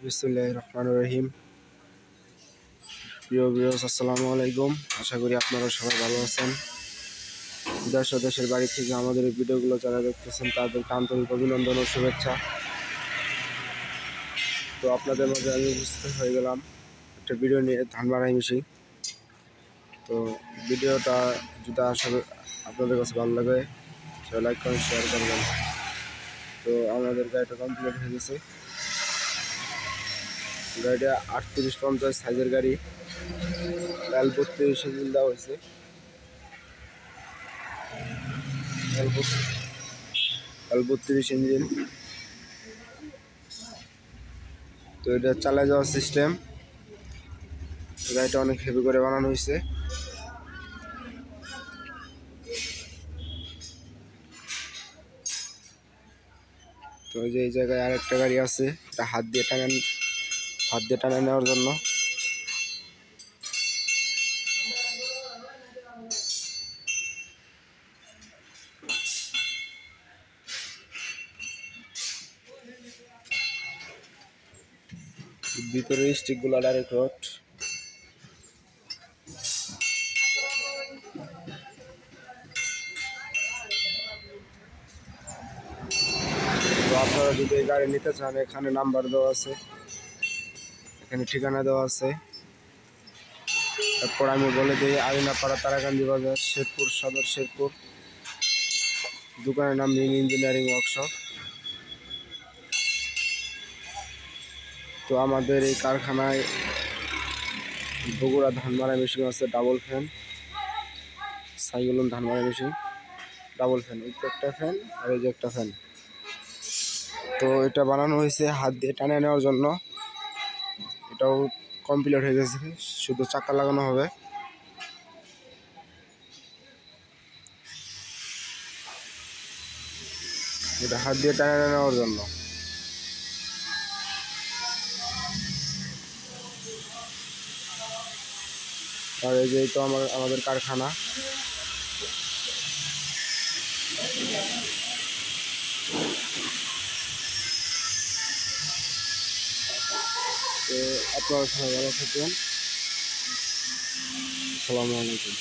বিসমিল্লাহির রহমানির রহিম। প্রিয় ভিউয়ার্স, আসসালামু আলাইকুম। আশা করি আপনারা সবাই ভালো আছেন। দেশ ও দেশের বাড়ি থেকে আমাদের এই ভিডিওগুলো যারা দেখতেছেন তাদেরকে আন্তরিক অভিনন্দন ও শুভেচ্ছা। তো আপনাদের মাঝে আমি উপস্থিত হয়ে গেলাম একটা ভিডিও নিয়ে, ধান মাড়াই মেশিন। তো ভিডিওটা যদি আসলে আপনাদের কাছে ভালো লাগে সেটা লাইক করেন, শেয়ার করবেন। তো আমাদের গাড়িটা কমপ্লিট হয়ে গেছে। গাড়িটা 3850 সাইজের গাড়ি, L32 ইঞ্জিন দেওয়া হয়েছে। L32 engine. তো এটা চালায় যাওয়ার সিস্টেম। গাড়িটা অনেক হেভি করে বানানো হয়েছে। তো এই জায়গায় আরেকটা গাড়ি আছে, এটা হাত দিয়ে টানে নেওয়ার জন্য। ভিতরে স্টিকগুলো ডাইরেক্ট রড। তো আপনারা যদি এই গাড়ি নিতে চান, এখানে নাম্বার দেওয়া আছে, এখানে ঠিকানা দেওয়া আছে। তারপর আমি বলে দিই, আরিনাপাড়া, তারাকান্দি বাজার, শেরপুর সদর, শেরপুর। দোকানের নাম মিনি ইঞ্জিনিয়ারিং ওয়ার্কশপ। তো আমাদের এই কারখানায় বগুড়া ধান মাড়াই মেশিন আছে, ডাবল ফ্যান। সাইগুলন ধান মাড়াই মেশিন ডাবল ফ্যান, এই তো একটা ফ্যান আর এই যে একটা ফ্যান। তো এটা বানানো হয়েছে হাত দিয়ে টানে নেওয়ার জন্য। এটাও কমপ্লিট হয়ে গেছে, শুধু চাকা লাগানো হবে। এটা হাত দিয়ে টানে নেওয়ার জন্য। আর এই যে তো আমাদের কারখানা। তো আপনারা সবাই ভালো থাকবেন। আসসালামু আলাইকুম।